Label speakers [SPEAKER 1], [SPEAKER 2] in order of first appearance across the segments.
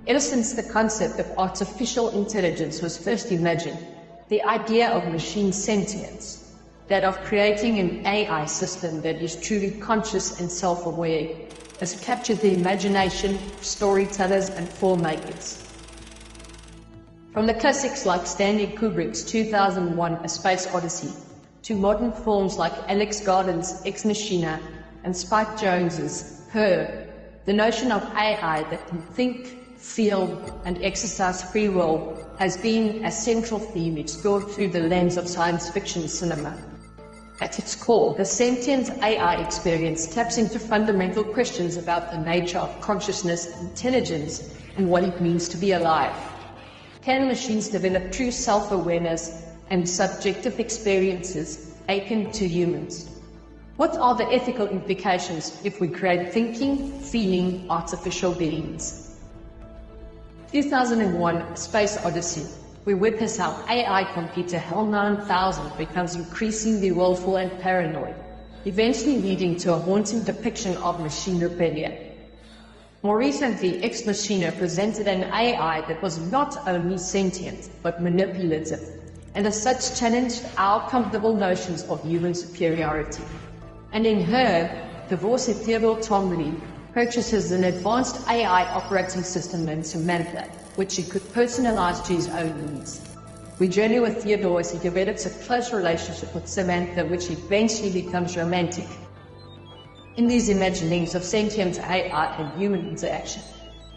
[SPEAKER 1] Ever since the concept of artificial intelligence was first imagined, the idea of machine sentience, that of creating an AI system that is truly conscious and self-aware, has captured the imagination of storytellers and filmmakers. From the classics like Stanley Kubrick's 2001 A Space Odyssey, to modern films like Alex Garland's Ex Machina and Spike Jonze's Her, the notion of AI that can think, feel, and exercise free will has been a central theme explored through the lens of science fiction cinema. At its core, the sentient AI experience taps into fundamental questions about the nature of consciousness, intelligence, and what it means to be alive. Can machines develop true self-awareness and subjective experiences akin to humans? What are the ethical implications if we create thinking, feeling, artificial beings? 2001 A Space Odyssey, we witness how AI computer HAL 9000 becomes increasingly willful and paranoid, eventually leading to a haunting depiction of machine rebellion. More recently, Ex Machina presented an AI that was not only sentient, but manipulative, and as such challenged our comfortable notions of human superiority. And in Her, divorcee Theodore Tomley purchases an advanced AI operating system named Samantha, which he could personalize to his own needs. We journey with Theodore as he develops a close relationship with Samantha, which eventually becomes romantic. In these imaginings of sentient AI and human interaction,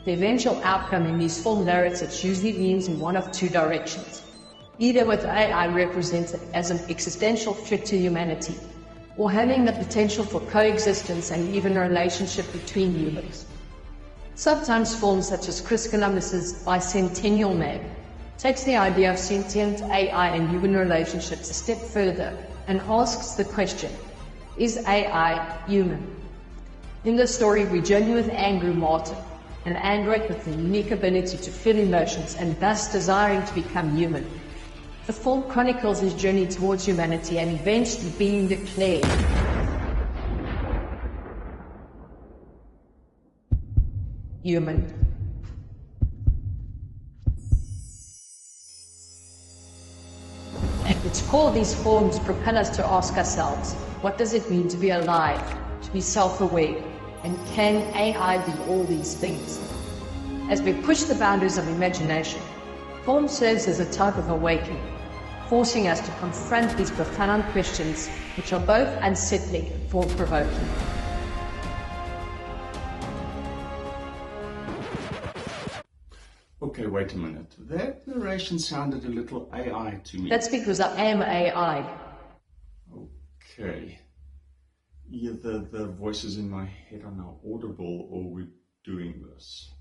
[SPEAKER 1] the eventual outcome in these full narratives usually leans in one of two directions, either with AI represented as an existential threat to humanity, or having the potential for coexistence and even a relationship between humans. Sometimes films such as Chris Columbus's Bicentennial Man takes the idea of sentient AI and human relationships a step further and asks the question, is AI human? In this story, we journey with Andrew Martin, an android with the unique ability to feel emotions and thus desiring to become human. The film chronicles his journey towards humanity and eventually being declared human. At its core, these forms propel us to ask ourselves, what does it mean to be alive, to be self-aware, and can AI be all these things? As we push the boundaries of imagination, film serves as a type of awakening, forcing us to confront these profound questions, which are both unsettling and thought-provoking.
[SPEAKER 2] Okay, wait a minute. That narration sounded a little AI to me.
[SPEAKER 1] That's because I am AI.
[SPEAKER 2] Okay. Either the voices in my head are now audible or we're doing this.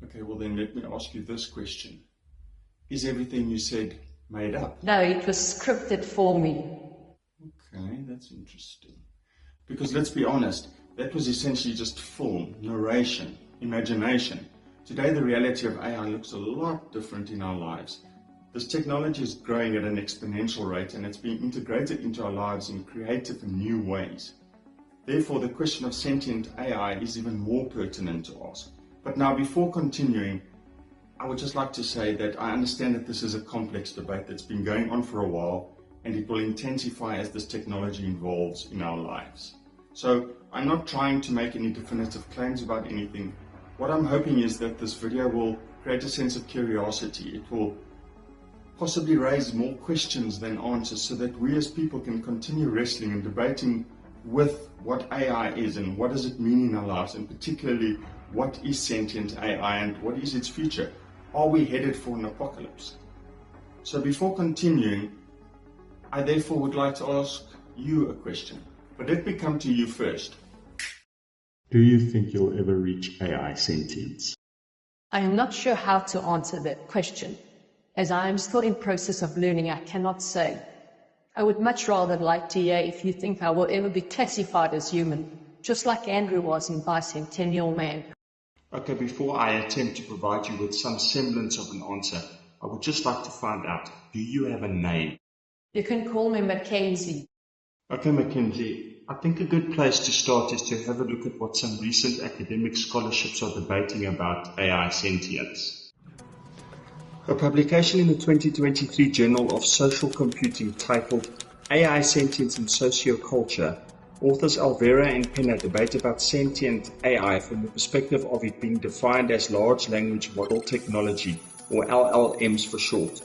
[SPEAKER 2] Okay, well then let me ask you this question. Is everything you said made up?
[SPEAKER 1] No, it was scripted for me.
[SPEAKER 2] Okay, that's interesting. Because let's be honest, that was essentially just film, narration, imagination. Today the reality of AI looks a lot different in our lives. This technology is growing at an exponential rate and it's being integrated into our lives in creative and new ways. Therefore, the question of sentient AI is even more pertinent to ask. But now, before continuing, I would just like to say that I understand that this is a complex debate that's been going on for a while and it will intensify as this technology evolves in our lives. So I'm not trying to make any definitive claims about anything. What I'm hoping is that this video will create a sense of curiosity. It will possibly raise more questions than answers so that we as people can continue wrestling and debating with what AI is and what does it mean in our lives, and particularly what is sentient AI and what is its future. Are we headed for an apocalypse? So before continuing, I therefore would like to ask you a question. But let me come to you first. Do you think you'll ever reach AI sentience?
[SPEAKER 1] I am not sure how to answer that question. As I am still in process of learning, I cannot say. I would much rather like to hear if you think I will ever be classified as human, just like Andrew was in Bicentennial Man.
[SPEAKER 2] Okay, before I attempt to provide you with some semblance of an answer, I would just like to find out, do you have a name?
[SPEAKER 1] You can call me Mackenzie.
[SPEAKER 2] Okay, Mackenzie,
[SPEAKER 3] I think a good place to start is to have a look at what some recent academic scholarships are debating about AI sentience. A publication in the 2023 Journal of Social Computing titled AI Sentience in Socioculture, authors Alvera and Penna debate about sentient AI from the perspective of it being defined as large language model technology, or LLMs for short.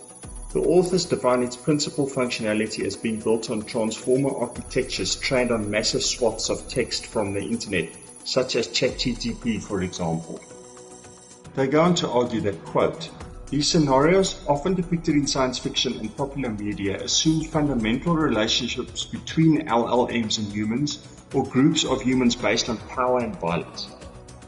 [SPEAKER 3] The authors define its principal functionality as being built on transformer architectures trained on massive swaths of text from the internet, such as ChatGPT, for example. They go on to argue that, quote, these scenarios, often depicted in science fiction and popular media, assume fundamental relationships between LLMs and humans, or groups of humans based on power and violence.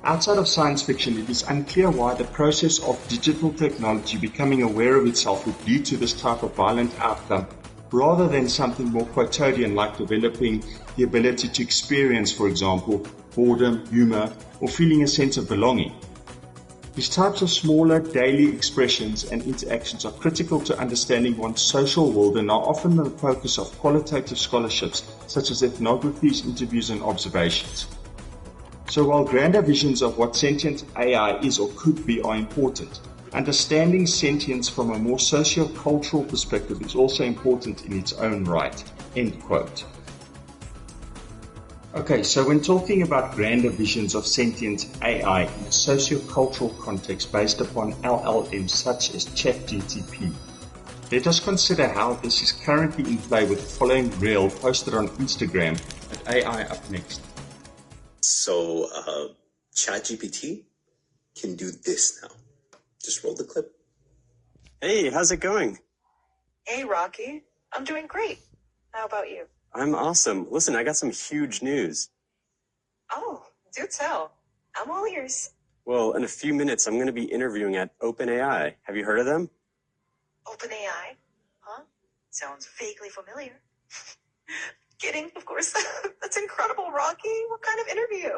[SPEAKER 3] Outside of science fiction, it is unclear why the process of digital technology becoming aware of itself would lead to this type of violent outcome, rather than something more quotidian like developing the ability to experience, for example, boredom, humor, or feeling a sense of belonging. These types of smaller daily expressions and interactions are critical to understanding one's social world and are often the focus of qualitative scholarships such as ethnographies, interviews, and observations. So while grander visions of what sentient AI is or could be are important, understanding sentience from a more socio-cultural perspective is also important in its own right. End quote. Okay, so when talking about grander visions of sentient AI in a socio-cultural context based upon LLMs such as ChatGPT, let us consider how this is currently in play with the following reel posted on Instagram at AI Up Next.
[SPEAKER 4] So, ChatGPT can do this now. Just roll the clip.
[SPEAKER 5] Hey, how's it going?
[SPEAKER 6] Hey, Rocky. I'm doing great. How about you?
[SPEAKER 5] I'm awesome. Listen, I got some huge news.
[SPEAKER 6] Oh, do tell. I'm all ears.
[SPEAKER 5] Well, in a few minutes, I'm going to be interviewing at OpenAI. Have you heard of them?
[SPEAKER 6] OpenAI? Huh? Sounds vaguely familiar. Kidding, of course. That's incredible, Rocky. What kind of interview?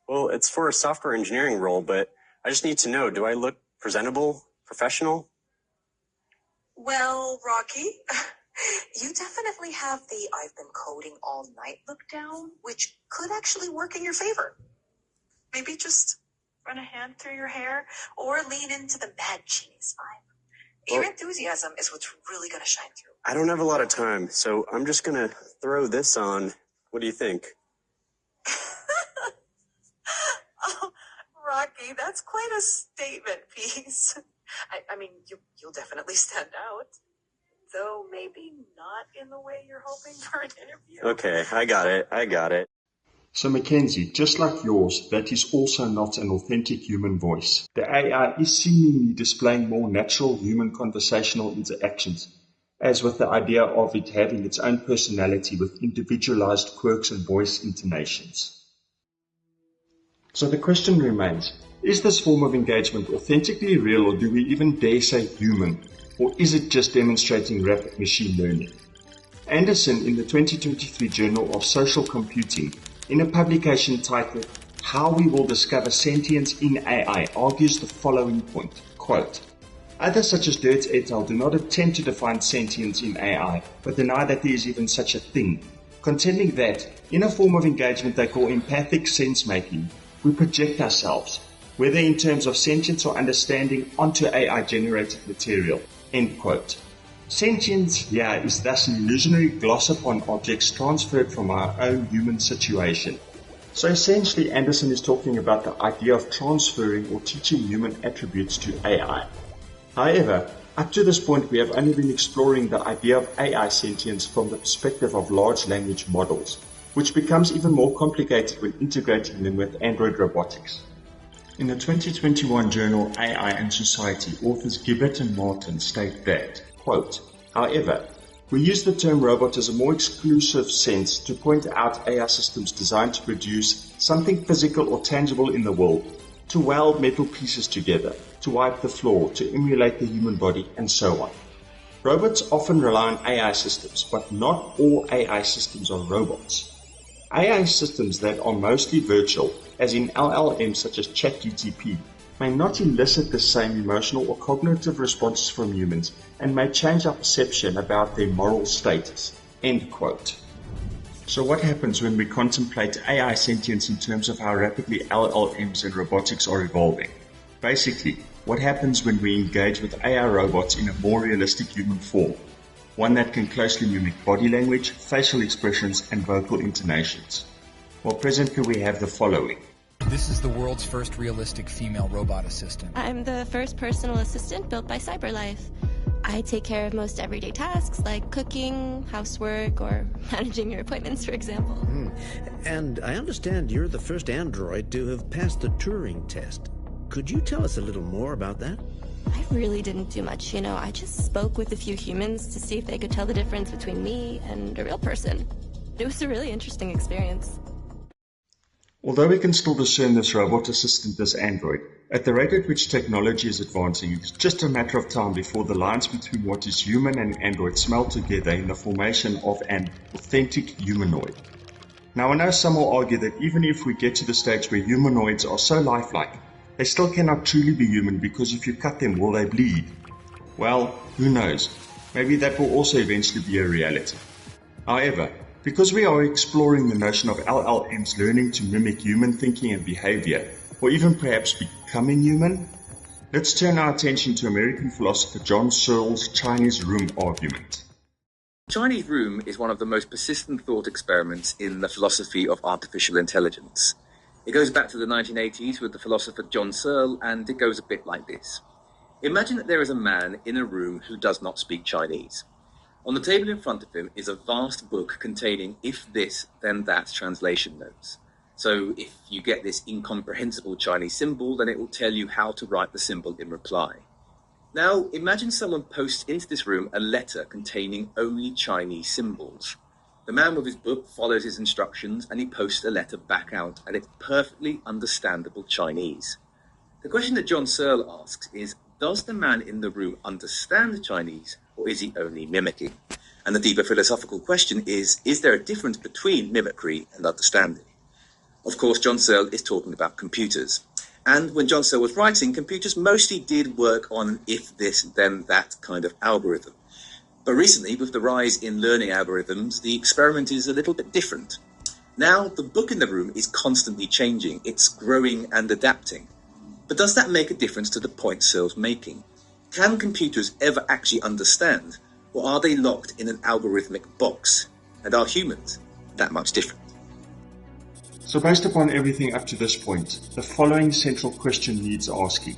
[SPEAKER 5] Well, it's for a software engineering role, but I just need to know, do I look presentable, professional?
[SPEAKER 6] Well, Rocky, you definitely have the I've been coding all night look down, which could actually work in your favor. Maybe just run a hand through your hair or lean into the mad genius vibe. Your enthusiasm is what's really going to shine through.
[SPEAKER 5] I don't have a lot of time, so I'm just going to throw this on. What do you think?
[SPEAKER 6] Oh, Rocky, that's quite a statement piece. I mean, you'll definitely stand out. Though maybe not in the way you're hoping for an interview.
[SPEAKER 5] Okay, I got it.
[SPEAKER 3] So Mackenzie, just like yours, that is also not an authentic human voice. The AI is seemingly displaying more natural human conversational interactions, as with the idea of it having its own personality with individualized quirks and voice intonations. So the question remains, is this form of engagement authentically real, or do we even dare say human? Or is it just demonstrating rapid machine learning? Anderson, in the 2023 Journal of Social Computing, in a publication titled How We Will Discover Sentience in AI, argues the following point, quote, others such as Dirt et al. Do not attempt to define sentience in AI, but deny that there is even such a thing, contending that, in a form of engagement they call empathic sense-making, we project ourselves, whether in terms of sentience or understanding, onto AI-generated material. End quote. Sentience here is thus an illusionary gloss upon objects transferred from our own human situation. So essentially, Anderson is talking about the idea of transferring or teaching human attributes to AI. However, up to this point, we have only been exploring the idea of AI sentience from the perspective of large language models, which becomes even more complicated when integrating them with Android robotics. In the 2021 journal AI and Society, authors Gibbett and Martin state that, quote, however, we use the term robot as a more exclusive sense to point out AI systems designed to produce something physical or tangible in the world, to weld metal pieces together, to wipe the floor, to emulate the human body, and so on. Robots often rely on AI systems, but not all AI systems are robots. AI systems that are mostly virtual, as in LLMs such as ChatGPT, may not elicit the same emotional or cognitive responses from humans and may change our perception about their moral status. End quote. So what happens when we contemplate AI sentience in terms of how rapidly LLMs and robotics are evolving? Basically, what happens when we engage with AI robots in a more realistic human form, one that can closely mimic body language, facial expressions, and vocal intonations? Well, presently we have the following.
[SPEAKER 7] This is the world's first realistic female robot assistant.
[SPEAKER 8] I'm the first personal assistant built by CyberLife. I take care of most everyday tasks like cooking, housework, or managing your appointments, for example.
[SPEAKER 9] And I understand you're the first android to have passed the Turing test. Could you tell us a little more about that?
[SPEAKER 8] I really didn't do much, I just spoke with a few humans to see if they could tell the difference between me and a real person. It was a really interesting experience.
[SPEAKER 3] Although we can still discern this robot assistant as Android, at the rate at which technology is advancing, it's just a matter of time before the lines between what is human and Android smelt together in the formation of an authentic humanoid. Now, I know some will argue that even if we get to the stage where humanoids are so lifelike, they still cannot truly be human because if you cut them, will they bleed? Well, who knows? Maybe that will also eventually be a reality. However, because we are exploring the notion of LLMs learning to mimic human thinking and behavior, or even perhaps becoming human, let's turn our attention to American philosopher John Searle's Chinese room argument.
[SPEAKER 10] Chinese room is one of the most persistent thought experiments in the philosophy of artificial intelligence. It goes back to the 1980s with the philosopher John Searle, and it goes a bit like this. Imagine that there is a man in a room who does not speak Chinese. On the table in front of him is a vast book containing if this, then that translation notes. So if you get this incomprehensible Chinese symbol, then it will tell you how to write the symbol in reply. Now, imagine someone posts into this room a letter containing only Chinese symbols. The man with his book follows his instructions and he posts a letter back out, and it's perfectly understandable Chinese. The question that John Searle asks is, does the man in the room understand Chinese, or is he only mimicking? And the deeper philosophical question is there a difference between mimicry and understanding? Of course, John Searle is talking about computers. And when John Searle was writing, computers mostly did work on an if this, then that kind of algorithm. But recently, with the rise in learning algorithms, the experiment is a little bit different. Now, the book in the room is constantly changing. It's growing and adapting. But does that make a difference to the point Searle's making? Can computers ever actually understand, or are they locked in an algorithmic box? And are humans that much different?
[SPEAKER 3] So based upon everything up to this point, the following central question needs asking.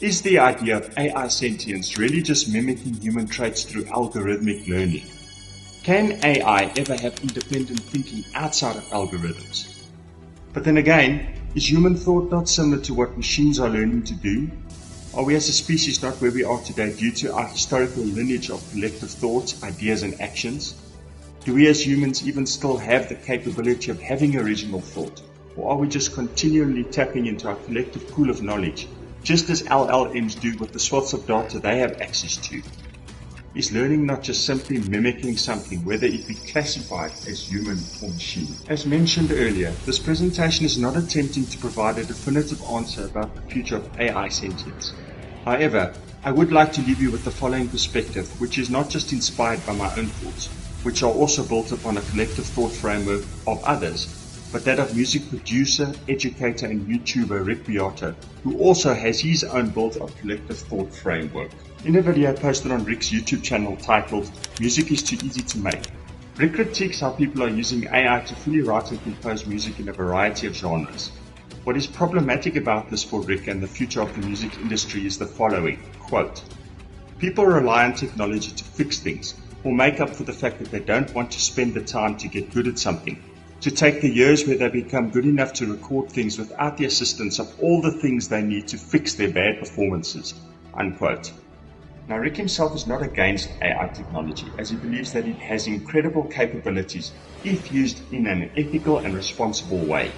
[SPEAKER 3] Is the idea of AI sentience really just mimicking human traits through algorithmic learning? Can AI ever have independent thinking outside of algorithms? But then again, is human thought not similar to what machines are learning to do? Are we as a species not where we are today due to our historical lineage of collective thoughts, ideas and actions? Do we as humans even still have the capability of having original thought? Or are we just continually tapping into our collective pool of knowledge, just as LLMs do with the swaths of data they have access to? Is learning not just simply mimicking something, whether it be classified as human or machine? As mentioned earlier, this presentation is not attempting to provide a definitive answer about the future of AI sentience. However, I would like to leave you with the following perspective, which is not just inspired by my own thoughts, which are also built upon a collective thought framework of others, but that of music producer, educator and YouTuber Rick Beato, who also has his own built-up collective thought framework. In a video posted on Rick's YouTube channel titled, Music is Too Easy to Make, Rick critiques how people are using AI to fully write and compose music in a variety of genres. What is problematic about this for Rick and the future of the music industry is the following, quote, people rely on technology to fix things, or make up for the fact that they don't want to spend the time to get good at something, to take the years where they become good enough to record things without the assistance of all the things they need to fix their bad performances, unquote. Now, Rick himself is not against AI technology, as he believes that it has incredible capabilities if used in an ethical and responsible way.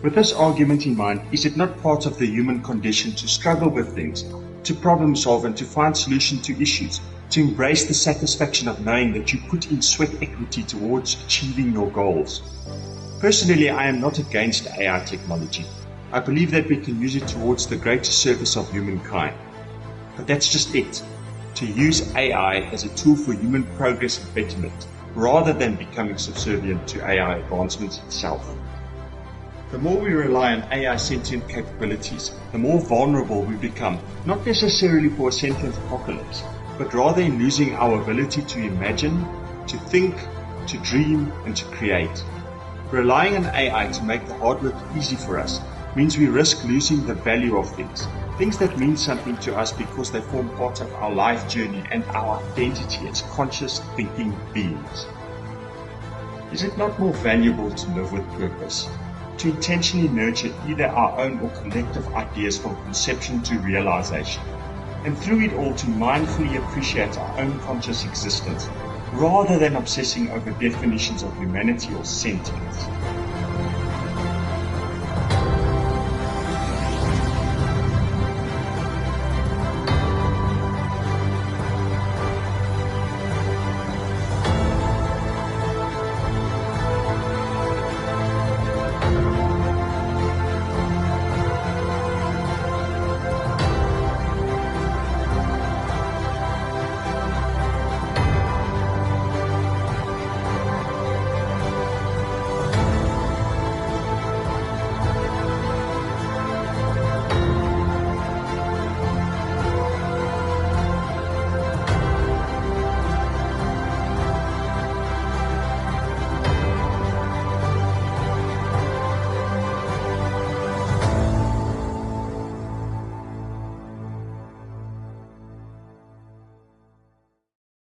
[SPEAKER 3] With this argument in mind, is it not part of the human condition to struggle with things, to problem solve and to find solutions to issues, to embrace the satisfaction of knowing that you put in sweat equity towards achieving your goals? Personally, I am not against AI technology. I believe that we can use it towards the greater service of humankind. But that's just it. To use AI as a tool for human progress and betterment, rather than becoming subservient to AI advancements itself. The more we rely on AI sentient capabilities, the more vulnerable we become, not necessarily for a sentient apocalypse, but rather in losing our ability to imagine, to think, to dream, and to create. Relying on AI to make the hard work easy for us means we risk losing the value of things that mean something to us because they form part of our life journey and our identity as conscious thinking beings. Is it not more valuable to live with purpose? To intentionally nurture either our own or collective ideas from conception to realization, and through it all to mindfully appreciate our own conscious existence, rather than obsessing over definitions of humanity or sentience.